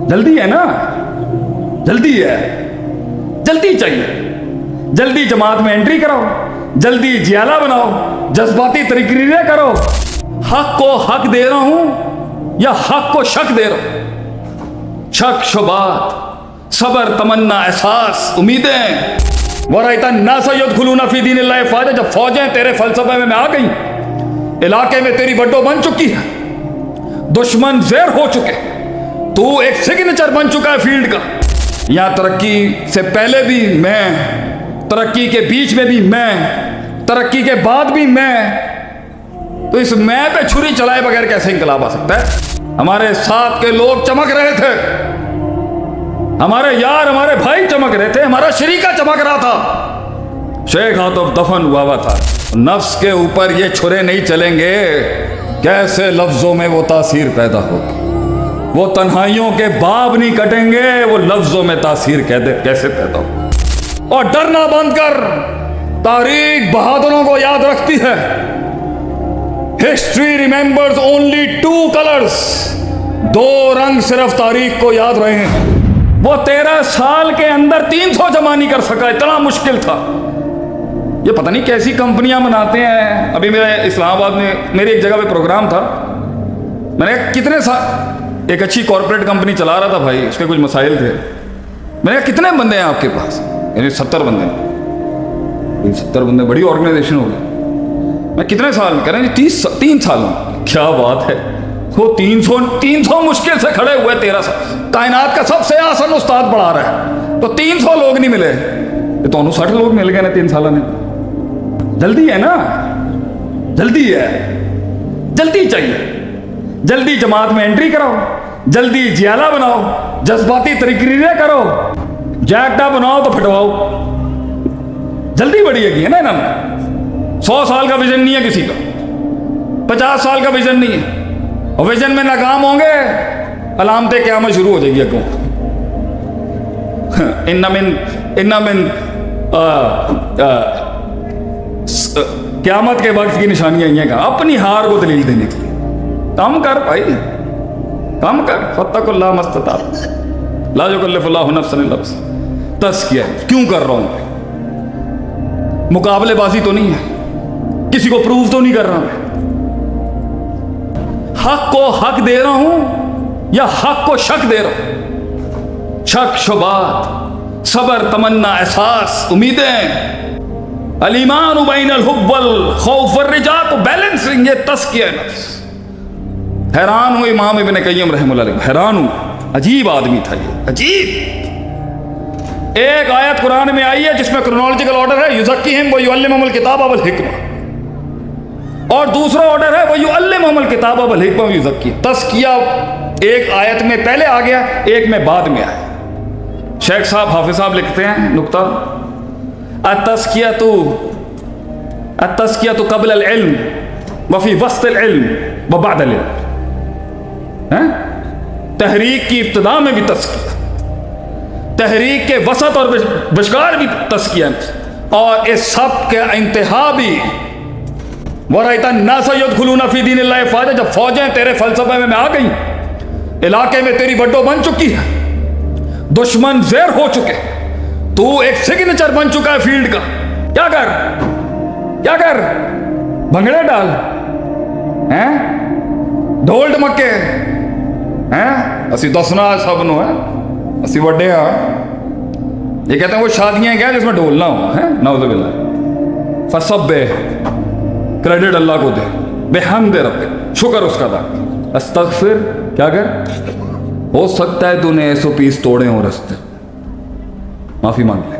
جلدی ہے نا, جلدی ہے, جلدی چاہیے, جلدی جماعت میں انٹری کراؤ, جلدی جیالہ بناؤ, جذباتی تقریریں کرو. حق کو حق دے رہا ہوں یا حق کو شک دے رہا ہوں؟ شک شبہات, صبر تمنا احساس امیدیں. ورأیت الناس يدخلون فی دین اللہ افواجا, جب فوجیں تیرے فلسفے میں آ گئی, علاقے میں تیری بڈو بن چکی ہے, دشمن زیر ہو چکے, تو ایک سگنیچر بن چکا ہے فیلڈ کا. یہاں ترقی سے پہلے بھی میں, ترقی کے بیچ میں بھی میں, ترقی کے بعد بھی میں. تو اس میں پہ چھری چلائے بغیر کیسے انقلاب آ سکتا ہے؟ ہمارے ساتھ کے لوگ چمک رہے تھے, ہمارے یار ہمارے بھائی چمک رہے تھے, ہمارا شریکہ چمک رہا تھا. شیخ آتف دفن ہوا تھا. نفس کے اوپر یہ چھرے نہیں چلیں گے, کیسے لفظوں میں وہ تاثیر پیدا ہوگی. وہ تنہائیوں کے باب نہیں کٹیں گے, وہ لفظوں میں تاثیر کیسے پیدا ہوگی. اور ڈرنا بند کر, تاریخ بہادروں کو یاد رکھتی ہے. ہسٹری ریممبرز اونلی 2 colors, 2 رنگ صرف تاریخ کو یاد رہے ہیں. وہ 13 سال کے اندر 300 جمع نہیں کر سکا, اتنا مشکل تھا. یہ پتہ نہیں کیسی کمپنیاں بناتے ہیں. ابھی میرے اسلام آباد میں میری ایک جگہ پہ پروگرام تھا, میں نے کتنے سال ایک اچھی کارپوریٹ کمپنی چلا رہا تھا بھائی, اس کے کچھ مسائل تھے. میں نے کہا کتنے بندے ہیں آپ کے پاس؟ یعنی 70 بندے. 70 بندے بڑی آرگنائزیشن ہوگی. میں کتنے سال کہہ رہے ہیں؟ 3 سال. کیا بات ہے, وہ 300 مشکل سے کھڑے ہوئے. 13 سال کائنات کا سب سے آسان استاد پڑھا رہا ہے, تو 300 لوگ نہیں ملے, یہ تو 60 لوگ مل گئے نا 3 سال میں. جلدی ہے نا, جلدی ہے, جلدی چاہیے, جلدی جماعت میں انٹری کراؤ, جلدی جیالہ بناؤ, جذباتی تقریریں کرو, جیکٹا بناؤ تو پھٹواؤ. جلدی بڑی ہے نا انہوں نے. 100 سال کا ویژن نہیں ہے کسی کا, 50 سال کا ویژن نہیں ہے, اور ویژن میں ناکام ہوں گے, علامتیں قیامت شروع ہو جائے گی اگوں. ان من قیامت کے وقت کی نشانیاں یہ کہ اپنی ہار کو دلیل دینے کے لیے کام کر بھائی, کام کر. فاتقوا اللہ ما استطعتم, لا یکلف اللہ نفسا الا وسعها. تزکیہ کیوں کر رہا ہوں؟ مقابلے بازی تو نہیں ہے, کسی کو پروف تو نہیں کر رہا میں. حق کو حق دے رہا ہوں یا حق کو شک دے رہا ہوں؟ شک شبہات, صبر تمنا احساس امیدیں. الایمان بین الحب والخوف والرجاء, تو بیلنسنگ, یہ تزکیہ نفس. حیران ہوں امام ابن قیم رحمہ اللہ علیہ, حیران ہوں. عجیب آدمی تھا یہ, عجیب. ایک آیت قرآن میں آئی ہے جس میں کرونالوجیکل آرڈر ہے یزکیہم ویعلمہم الکتاب والحکمہ, اور دوسرا آرڈر ہے ویعلمہم الکتاب والحکمہ ویزکیہم. تزکیہ ایک آیت میں پہلے آ گیا, ایک میں بعد میں آیا. شیخ صاحب حافظ صاحب لکھتے ہیں نکتہ, التزکیہ قبل العلم وفی وسط العلم وبعد العلم. تحریک کی ابتدا میں بھی تزکیہ, تحریک کے وسط اور بشکار بھی تزکیہ, اور اس سب کے انتہا بھی. ورأیت الناس يدخلون فی دین اللہ افواجا, جب فوجیں تیرے فلسفے میں آ گئی, علاقے میں تیری بڈو بن چکی ہے, دشمن زیر ہو چکے, تو ایک سگنیچر بن چکا ہے فیلڈ کا. کیا کر, کیا کر, بھنگڑے ڈال, ڈھول ڈمکے, اسی دسنا سب نو ہے, اسی وڈے ہاں. یہ کہتے ہیں وہ شادیاں کیا جس میں ڈھول نہ ہو, نعوذ باللہ. فسبح, کریڈٹ اللہ کو دے, بحمد ربک, شکر اس کا دا. استغفر, کیا کر, ہو سکتا ہے تو نے 100 توڑے ہوں رستے, معافی مانگ لے.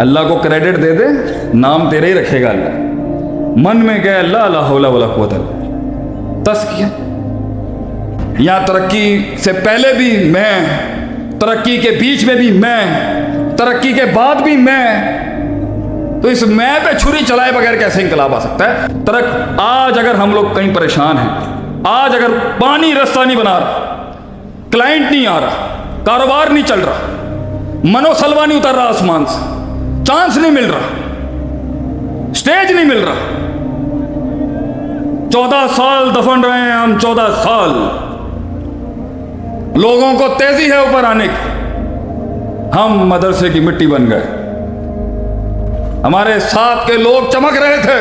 اللہ کو کریڈٹ دے دے, نام تیرے ہی رکھے گا اللہ. من میں کہے اللہ لا حول ولا قوت الا باللہ. تزکیہ. یہاں ترقی سے پہلے بھی میں, ترقی کے بیچ میں بھی میں, ترقی کے بعد بھی میں. تو اس میں پہ چھری چلائے بغیر کیسے انقلاب آ سکتا ہے؟ آج اگر ہم لوگ کہیں پریشان ہیں, آج اگر پانی رستہ نہیں بنا رہا, کلائنٹ نہیں آ رہا, کاروبار نہیں چل رہا, منو سلوا نہیں اتر رہا آسمان سے, چانس نہیں مل رہا, سٹیج نہیں مل رہا, 14 سال دفن رہے ہیں ہم, 14 سال. लोगों को तेजी है ऊपर आने की। हम मदरसे की मिट्टी बन गए, हमारे साथ के लोग चमक रहे थे,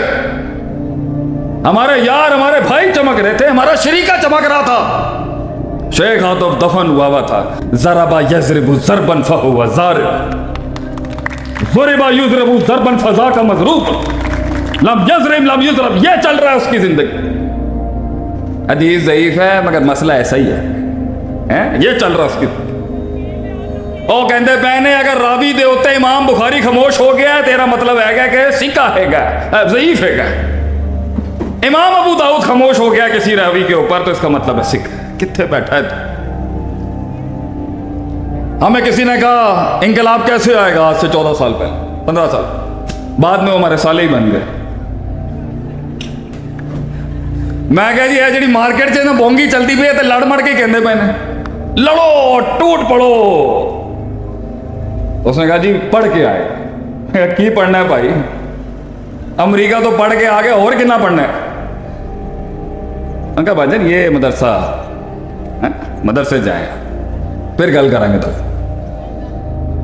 हमारे यार हमारे भाई चमक रहे थे, हमारा शरीका चमक रहा था। शेख आतफ दफन हुआ था। ज़रबा यज़रिबु ज़रबन फहुवा ज़ारिब, ज़ुरिबा युज़रबु ज़रबन फ़ज़ाका मज़रूब, लम यज़रिब लम युज़रब, ये चल रहा है उसकी जिंदगी। हदीस ज़ईफ है मगर मसला ऐसा ही है? ये चल रहा है उसकी। और कहते पहने अगर रावी दे होते इमाम बुखारी खामोश हो गया, तेरा मतलब है कि सिक्का है ज़ईफ है। इमाम अबू दाऊद खामोश हो गया किसी रावी के ऊपर, तो इसका मतलब है सिक्का। कितने बैठा है तू? हमें किसी ने कहा इंकलाब कैसे आएगा, आज से 14 साल पहले 15 साल बाद में वो हमारे साले ही बन गए। मैं कह जी जी मार्केट से ना बोंगी चलती पई है, लड़ मड़ के कहते पे ने लड़ो टूट पड़ो। उसने कहा जी पढ़ के आए। की पढ़ना है भाई, अमेरिका तो पढ़ के आ गया, और कितना पढ़ना है? कहा भाजन ये मदरसा मदरसे जाए फिर गल करेंगे। तो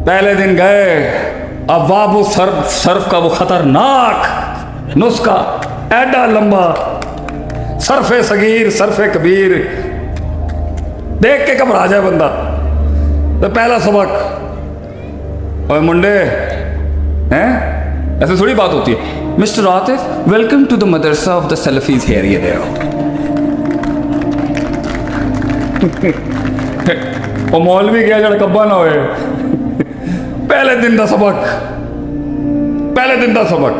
पहले दिन गए, अवाबु सर्फ का वो खतरनाक नुस्खा, एडा लंबा, सर्फे सगीर सर्फे कबीर, देख के घबरा जाए बंदा। तो पहला सबक, ओए मुंडे हैं, ऐसे थोड़ी बात होती है। Mister Atif, welcome to the madrasa of the Salafis here ये देयर। वो मौलवी गया जड़ कब्बा ना होए। पहले दिन का सबक, पहले दिन का सबक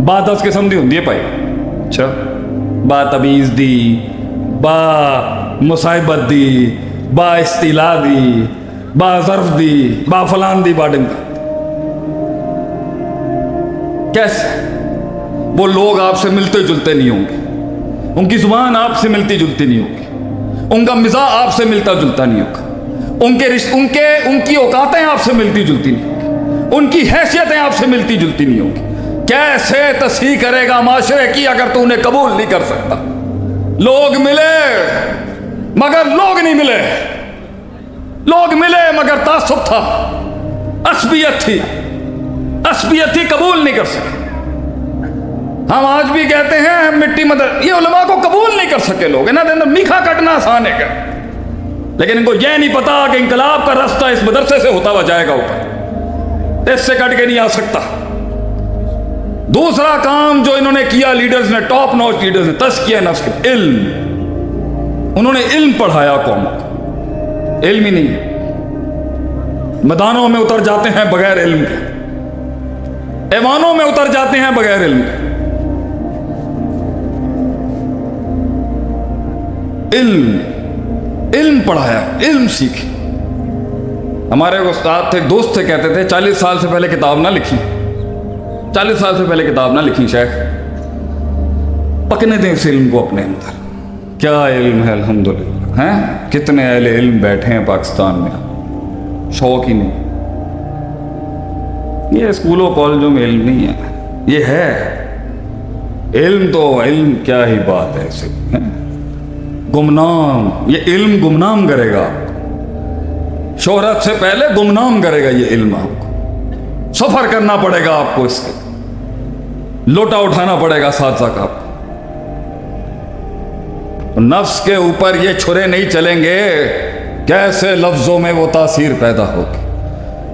बात 10 किस्म दी होंदी है भाई। अच्छा, बा तमीज दी, बा मुसाइबत दी, बा इस्तिला दी, बा ज़र्फ दी, बा फलान दी, बा डिंगा। कैसे? वो लोग आपसे मिलते जुलते नहीं होंगे, उनकी जुबान आपसे मिलती जुलती नहीं होगी, उनका मिजाज आपसे मिलता जुलता नहीं होगा, उनकी औकातें आपसे मिलती जुलती नहीं होगी, उनकी हैसियतें आपसे मिलती जुलती नहीं होगी। कैसे तस्हीह करेगा माशरे की अगर तू उन्हें कबूल नहीं कर सकता? लोग मिले मगर लोग नहीं मिले, लोग मिले मगर तासुब था, असबियत थी, असबियत थी, कबूल नहीं कर सके। हम आज भी कहते हैं हम मिट्टी मदर, ये उलमा को कबूल नहीं कर सके लोग, इन्होंने अंदर मीठा कटना आसान है क्या? लेकिन इनको यह नहीं पता कि इंकलाब का रास्ता इस मदरसे से होता हुआ जाएगा ऊपर, इससे कट के नहीं आ सकता। दूसरा काम जो इन्होंने किया लीडर्स ने, टॉप नॉच लीडर्स ने, तज़किया नफ्स के, इल्म। उन्होंने इल्म पढ़ाया कौमों को। इल्म ही नहीं है, मैदानों में उतर जाते हैं बगैर इल्म के, ऐवानों में उतर जाते हैं बगैर इल्म के। इल्म पढ़ाया, इल्म सीखी। हमारे उस्ताद थे, दोस्त थे, कहते थे 40 साल से पहले किताब ना लिखी, 40 साल से पहले किताब ना लिखी शेख, पकने दें इस इल्म को अपने अंदर। क्या इल्म है अल्हम्दुलिल्लाह, हैं? कितने अहले इल्म बैठे हैं पाकिस्तान में, शौक ही नहीं। ये स्कूलों कॉलेजों में इल्म नहीं है, ये है इल्म। तो इल्म क्या ही बात है, इसे गुमनाम, ये इल्म गुमनाम करेगा, शोहरत से पहले गुमनाम करेगा ये इल्म। आपको सफर करना पड़ेगा, आपको इसके लोटा उठाना पड़ेगा साथ साथ। आपको नफ्स के ऊपर ये छुरे नहीं चलेंगे, कैसे लफ्जों में वो तासीर पैदा होगी,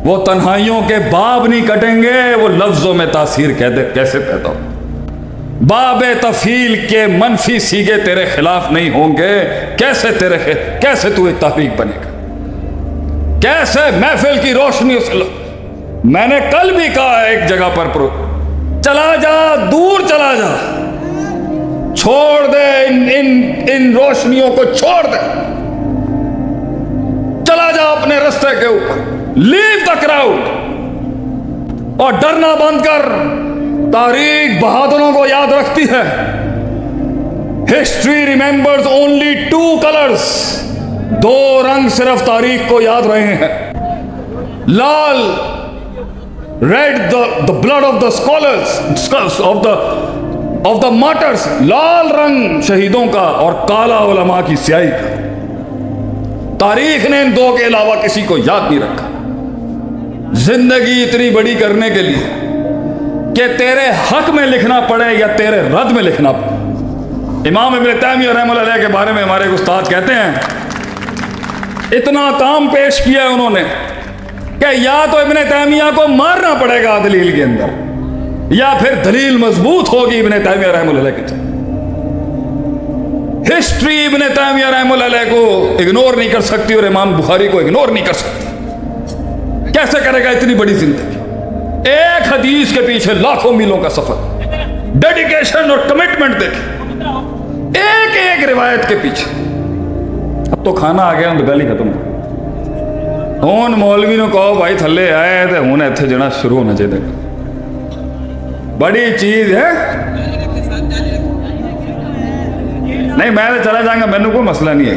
वो तन्हाइयों के बाब नहीं कटेंगे, वो लफ्जों में तासीर कैसे पैदा हो। बाबे तफील के मनफी सीगे तेरे खिलाफ नहीं होंगे, कैसे तू एक तहरीक बनेगा, कैसे महफिल की रोशनी उस। मैंने कल भी कहा एक जगह पर, चला जा, दूर चला जा, छोड़ दे इन रोशनियों को, छोड़ दे, चला जा अपने रास्ते के ऊपर, लीव द क्राउड, और डरना बंद कर। तारीख बहादुरों को याद रखती है। हिस्ट्री रिमेंबर्स ओनली 2 कलर्स, 2 रंग सिर्फ तारीख को याद रहे हैं। लाल, red the blood of the scholars of the martyrs, लाल रंग शहीदों का, और काला उलमा की स्याही का। तारीख ने इन दो के अलावा किसी को याद नहीं रखा। जिंदगी इतनी बड़ी करने के लिए कि तेरे हक में लिखना पड़े या तेरे रद में लिखना पड़े। इमाम इब्न तैमिया रहमतुल्लाह के बारे में हमारे उस्ताद कहते हैं, इतना काम पेश किया उन्होंने कि या तो इब्न तैमिया को मारना पड़ेगा दलील के अंदर, या फिर दलील मजबूत होगी इब्न तैमिया रहमतुल्लाह की। हिस्ट्री इब्न तैमिया रहमतुल्लाह को इग्नोर नहीं कर सकती और इमाम बुखारी को इग्नोर नहीं कर सकती। कैसे करेगा इतनी बड़ी जिंदगी? एक हदीस के पीछे लाखों मीलों का सफर, डेडिकेशन और कमिटमेंट देखे एक एक रिवायत के पीछे। अब तो खाना आ गया, तो गल ही खत्म। हुन मौलवी ने कहो भाई थले आए तो हुन इत्थे जाना शुरू होना चाहिए। बड़ी चीज है। नहीं मैं तो चला जाऊंगा, मैनू कोई मसला नहीं है।